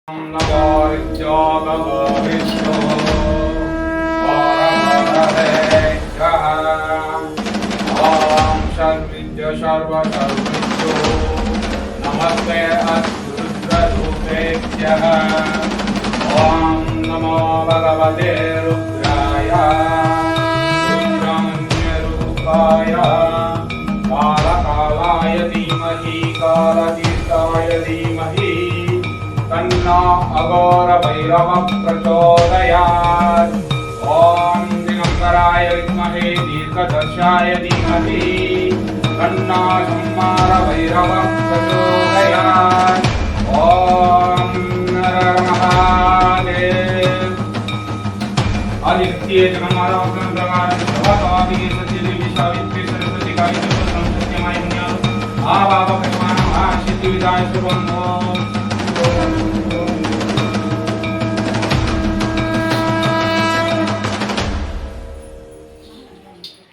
नमस्ते अरुद्ररूपेभ्यः। ओम नमो भगवते रुद्राय रुद्रमन्यरूपाय कालकालाय धीमहि कालतीर्थाय धीमहि तन्नो अघोरभैरवः प्रचोदयात्। ओम दिगंबराय विद्महे दीर्घदर्शाय धीमहि तन्नो संहारभैरवः प्रचोदयात्। ओम नरः महादेव आदित्ये जगन्मातावक्रमप्रकारे सभाकादि सत्यदेवी सावित्री सरस्वती गायत्री सत्यमायन्या आवावकर्माणः सिद्धिविदाय शुभम्।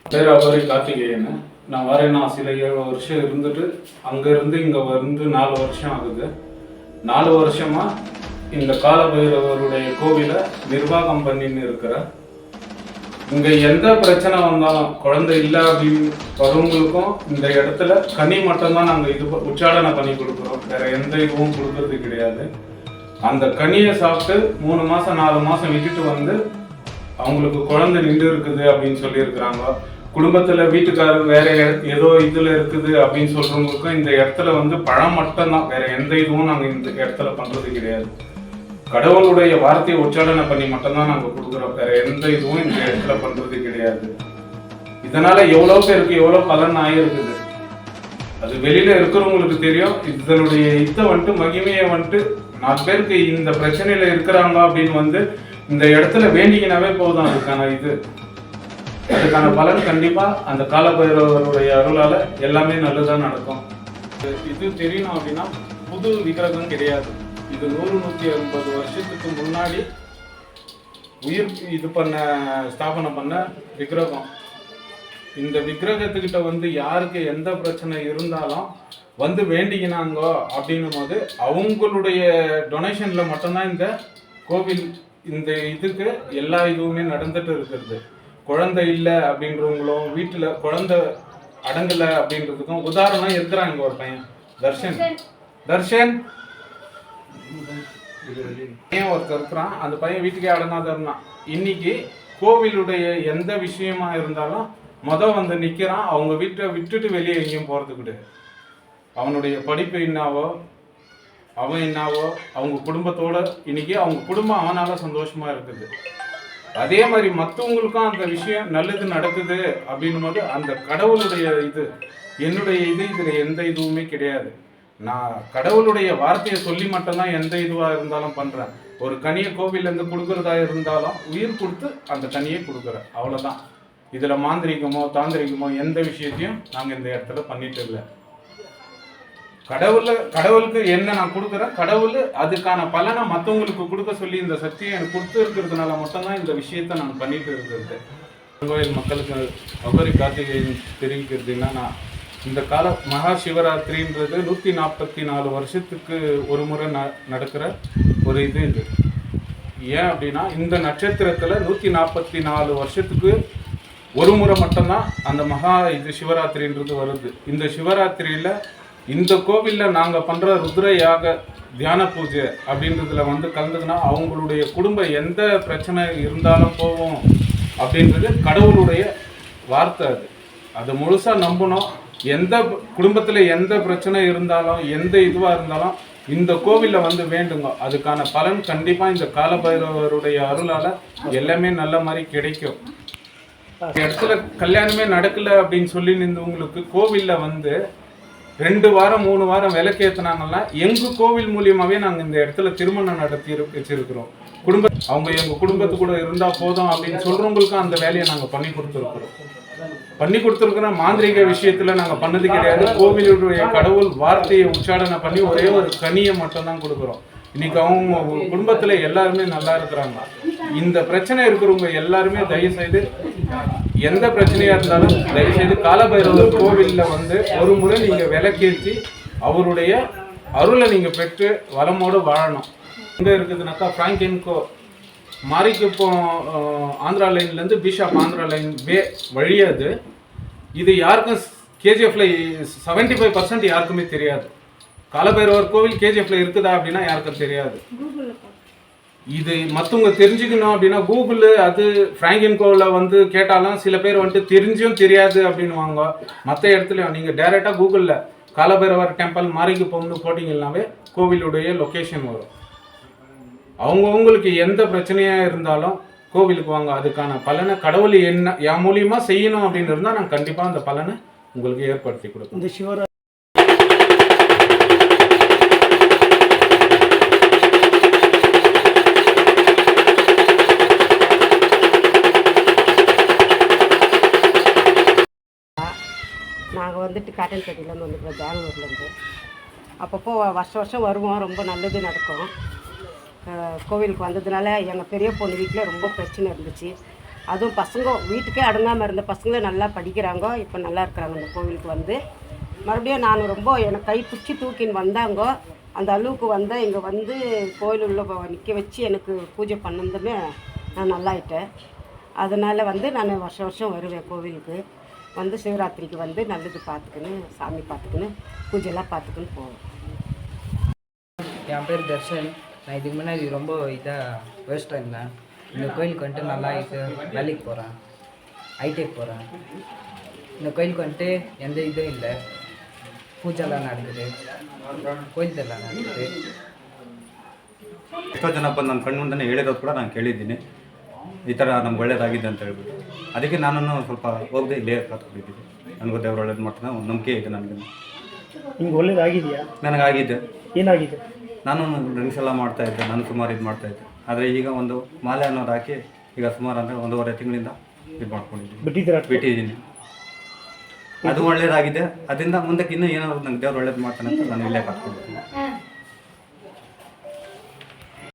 பேர் அபரி கார்த்திகேயன். நான் வாரணாசியில் 7 வருஷம் இருந்துட்டு அங்கேருந்து இங்கே வந்து 4 வருஷம் ஆகுது. 4 வருஷமாக இந்த காலபைரவருடைய கோவிலை நிர்வாகம் பண்ணின்னு இருக்கிறேன். இங்கே எந்த பிரச்சனை வந்தாலும் குழந்தை இல்லை அப்படின்னு வரவங்களுக்கும் இந்த இடத்துல கனி மட்டும்தான் நாங்கள் இது உச்சாடனை பண்ணி கொடுக்குறோம். வேற எந்த இதுவும் கொடுக்கறது கிடையாது. அந்த கனியை சாப்பிட்டு 3 மாதம் 4 மாதம் விட்டுட்டு வந்து அவங்களுக்கு குழந்தை நின்று இருக்குது அப்படின்னு சொல்லியிருக்கிறாங்க. குடும்பத்தில் வீட்டுக்காரர் வேற ஏதோ இதில் இருக்குது அப்படின்னு சொல்கிறவங்களுக்கும் இந்த இடத்துல வந்து பழம் மட்டும்தான், வேற எந்த இதுவும் நாங்கள் இந்த இடத்துல பண்ணுறது கிடையாது. கடவுளுடைய வார்த்தையை உச்சாடனை பண்ணி மட்டும்தான் நாங்கள் கொடுக்குறோம். வேற எந்த இதுவும் இந்த இடத்துல பண்ணுறது கிடையாது. இதனால எவ்வளோ பேருக்கு எவ்வளோ பலன் ஆகிருக்குது அது வெளியில இருக்கிறவங்களுக்கு தெரியும். இதனுடைய வந்துட்டு மகிமையை வந்துட்டு 4 பேருக்கு இந்த பிரச்சனையில இருக்கிறாங்க அப்படின்னு வந்து இந்த இடத்துல வேண்டிக்கினாவே போதும். அதுக்கான பலன் கண்டிப்பா அந்த காலபைரவருடைய அருளால எல்லாமே நல்லதா நடக்கும். இது தெரியணும் அப்படின்னா புது விக்கிரகம் கிடையாது. இது 100-150 வருஷத்துக்கு முன்னாடி இது ஸ்தாபனம் பண்ண விக்கிரகம். இந்த விக்கிரகத்துக்கிட்ட வந்து யாருக்கு எந்த பிரச்சனை இருந்தாலும் வந்து வேண்டிக்கினாங்கோ அப்படின்னும் போது அவங்களுடைய டொனேஷன்ல மட்டும்தான் இந்த கோவில் இந்த இதுக்கு எல்லா இதுவுமே நடந்துட்டு இருக்கிறது. குழந்தை இல்லை அப்படின்றவங்களும் வீட்டில் குழந்தை அடங்கலை அப்படின்றதுக்கும் உதாரணம் இருக்கிறாங்க. ஒரு பையன் தர்ஷன் பையன் ஒருத்தர் இருக்கிறான். அந்த பையன் வீட்டுக்கே அடங்காத இருந்தான். இன்னைக்கு கோவிலுடைய எந்த விஷயமா இருந்தாலும் வந்து நிற்கிறான். அவங்க வீட்டை விட்டுட்டு வெளியே எங்கேயும் போகிறது கிடையாது. அவனுடைய படிப்பு என்னாவோ அவன் என்னாவோ அவங்க குடும்பத்தோட இன்னைக்கு அவங்க குடும்பம் அவனால சந்தோஷமா இருக்குது. அதே மாதிரி மற்றவங்களுக்கும் அந்த விஷயம் நல்லது நடக்குது அப்படின்னும் போது அந்த கடவுளுடைய என்னுடைய இதுல எந்த இதுவுமே கிடையாது. நான் கடவுளுடைய வார்த்தையை சொல்லி மட்டும்தான் எந்த இதுவாக இருந்தாலும் பண்றேன். ஒரு கனியை கோவில்ல இருந்து கொடுக்கறதா இருந்தாலும் உயிர் கொடுத்து அந்த கனியை கொடுக்குறேன், அவ்வளவுதான். இதுல மாந்திரிகமோ தாந்திரிகமோ எந்த விஷயத்தையும் நாங்க இந்த இடத்துல பண்ணிட்டு இல்லை. கடவுளுக்கு என்ன நான் கொடுக்குறேன், கடவுள் அதுக்கான பலனை மற்றவங்களுக்கு கொடுக்க சொல்லி இந்த சக்தியை எனக்கு கொடுத்து இருக்கிறதுனால மட்டும்தான் இந்த விஷயத்த நான் பண்ணிட்டு இருக்கிறது. கோயில் மக்களுக்கு அபரி கார்த்திகேயன் தெரிவிக்கிறது என்னன்னா, இந்த கால மகா சிவராத்திரின்றது 144 வருஷத்துக்கு ஒரு முறை நடக்கிற ஒரு இது. ஏன் அப்படின்னா இந்த நட்சத்திரத்துல 144 வருஷத்துக்கு ஒரு முறை மட்டும்தான் அந்த மகா சிவராத்திரின்றது வருது. இந்த சிவராத்திரியில இந்த கோவில்ல நாங்க பண்ற ருத்ர யாக தியான பூஜை அப்படின்றதுல வந்து கலந்துக்கினா அவங்களுடைய குடும்பம் எந்த பிரச்சனை இருந்தாலும் போவோம் அப்படின்றது கடவுளுடைய வார்த்தை. அது முழுசா நம்பணும். எந்த குடும்பத்துல எந்த பிரச்சனை இருந்தாலும் எந்த இதுவா இருந்தாலும் இந்த கோவில்ல வந்து வேண்டுங்க. அதுக்கான பலன் கண்டிப்பா இந்த காலபைரவருடைய அருளால எல்லாமே நல்ல மாதிரி கிடைக்கும். இடத்துல கல்யாணமே நடக்கல அப்படின்னு சொல்லி உங்களுக்கு கோவில்ல வந்து 2 வாரம் 3 வாரம் விளக்கேற்றினாங்கன்னா எங்க கோவில் மூலியமாவே நாங்க இந்த இடத்துல திருமணம் நடத்தி வச்சிருக்கிறோம். அவங்க எங்க குடும்பத்து கூட இருந்தா போதும் அப்படின்னு சொல்றவங்களுக்கும் அந்த வேலையை நாங்க பண்ணி கொடுத்துருக்கிறோம். மாந்திரிக விஷயத்துல நாங்க பண்ணது கிடையாது. கோவிலுடைய கடவுள் வார்த்தையை உச்சாடனை பண்ணி ஒரே ஒரு கனியை மட்டும் தான் கொடுக்குறோம். இன்னைக்கு அவங்க குடும்பத்துல எல்லாருமே நல்லா இருக்கிறாங்க. இந்த பிரச்சனை இருக்கிறவங்க எல்லாருமே தயவு செய்து எந்த பிரச்சனையா இருந்தாலும் தயவு செய்து காலபைரவர் கோவில்ல வந்து ஒரு முறை நீங்க விளக்கேற்றி அவருடைய அருளை நீங்க பெற்று வளமோடு வாழணும். எங்கே இருக்குதுனாக்கா ஃப்ராங்கின்கோ மாரிக்குப்பம் ஆந்திரா லைன்லேருந்து பிஷாப் ஆந்திரா லைன் வழியாது. இது யாருக்கும் கேஜிஎஃப்ல 75% யாருக்குமே தெரியாது. காலபைரவர் கோவில் கேஜிஎஃப்ல இருக்குதா அப்படின்னா யாருக்கும் தெரியாது. இது மற்றவங்க தெரிஞ்சுக்கணும் அப்படின்னா கூகுள் அது ஃப்ராங்கின்கோவில் வந்து கேட்டாலும் சில பேர் வந்துட்டு தெரிஞ்சும் தெரியாது அப்படின்வாங்க. மற்ற இடத்துல நீங்கள் டைரெக்டாக கூகுளில் காலபைரவர் டெம்பிள் மாரிக்குப்பம்னு போட்டிங்கன்னாவே கோவிலுடைய லொக்கேஷன் வரும். அவங்கவுங்களுக்கு எந்த பிரச்சனையாக இருந்தாலும் கோவிலுக்கு வாங்க. அதுக்கான பலனை கடவுள் என்ன என் மூலியமா செய்யணும் அப்படின்னு இருந்தால் நான் கண்டிப்பாக அந்த பலனை உங்களுக்கு ஏற்படுத்தி கொடுப்பேன். இந்த சிவராத்திரி நாங்கள் வந்துட்டு காட்டன்பேட்டையிலேருந்து வந்துருக்கோம், பெங்களூர்லேருந்து. அப்பப்போ வருஷம் வருவோம். ரொம்ப நல்லது நடக்கும். கோவிலுக்கு வந்ததுனால எங்கள் பெரிய பொண்ணு வீட்டில் ரொம்ப பிரச்சனை இருந்துச்சு. அதுவும் பசங்க வீட்டுக்கே அடங்காமல் இருந்த பசங்களே நல்லா படிக்கிறாங்க, இப்போ நல்லா இருக்கிறாங்க. இந்த கோவிலுக்கு வந்து மறுபடியும் நான் ரொம்ப எனக்கு கை பிடிச்சி தூக்கின்னு வந்தாங்க. அந்த அளவுக்கு வந்தால் இங்கே வந்து கோயில் உள்ள நிற்க வச்சு எனக்கு பூஜை பண்ணதுமே நான் நல்லாயிட்டேன். அதனால் வந்து நான் வருஷம் வருவேன் கோவிலுக்கு. வந்து சிவராத்திரிக்கு வந்து நல்லது பார்த்துக்கின்னு சாமி பார்த்துக்கின்னு பூஜைலாம் பார்த்துக்கின்னு போவேன். என் பேர் தர்ஷன். நான் இதுக்கு முன்னாடி ரொம்ப இதாக வேஸ்ட்டாக இருந்தேன். இந்த கோயிலுக்கு வந்துட்டு நல்லா ஆகிட்டு வேலைக்கு போகிறேன், ஐடெக் போகிறேன். இந்த கோயிலுக்கு வந்துட்டு எந்த இதுவும் இல்லை, பூஜைலாம் நடக்குது, ಕೋಯಿಲ್ ನಡೆಯುತ್ತೆ. ಎಷ್ಟೋ ಜನ ಬಂದು ನನ್ನ ಕಣ್ಣು ಮುಂದೆ ಹೇಳಿರೋದು ಕೂಡ ನಾನು ಕೇಳಿದ್ದೀನಿ, ಈ ಥರ ನಮ್ಗೆ ಒಳ್ಳೇದಾಗಿದೆ ಅಂತ ಹೇಳ್ಬಿಟ್ಟು. ಅದಕ್ಕೆ ನಾನು ಸ್ವಲ್ಪ ಹೋಗದೆ ಇಲ್ಲೇ ಕಾತ್ಕೊಂಡಿದ್ದೀನಿ. ನನಗೂ ದೇವ್ರು ಒಳ್ಳೇದು ಮಾಡ್ತಾನೆ ಒಂದು ನಂಬಿಕೆ ಇದೆ ನನಗೆ. ನಿಮ್ಗೆ ಒಳ್ಳೇದಾಗಿದೆಯಾ? ನನಗಾಗಿದೆ. ಏನಾಗಿದೆ? ನಾನು ಡ್ರಿಂಕ್ಸ್ ಎಲ್ಲ ಮಾಡ್ತಾಯಿದ್ದೆ, ನಾನು ಸುಮಾರು ಇದು ಮಾಡ್ತಾಯಿದ್ದೆ. ಆದರೆ ಈಗ ಒಂದು ಮಾಲೆ ಅನ್ನೋದು ಹಾಕಿ ಈಗ ಸುಮಾರು ಅಂದರೆ 1.5 ತಿಂಗಳಿಂದ ಇದು ಮಾಡ್ಕೊಂಡಿದ್ದೀನಿ, ಬಿಟ್ಟಿದ್ದೀನಿ. ಅದು ಒಳ್ಳೇದಾಗಿದೆ. ಅದರಿಂದ ಮುಂದಕ್ಕೆ ಇನ್ನೂ ಏನಾದರೂ ನಂಗೆ ದೇವ್ರು ಒಳ್ಳೇದು ಮಾಡ್ತಾನೆ ಅಂತ ನಾನು ಇಲ್ಲೇ ಕಾತ್ಕೊಂಡಿದ್ದೀನಿ.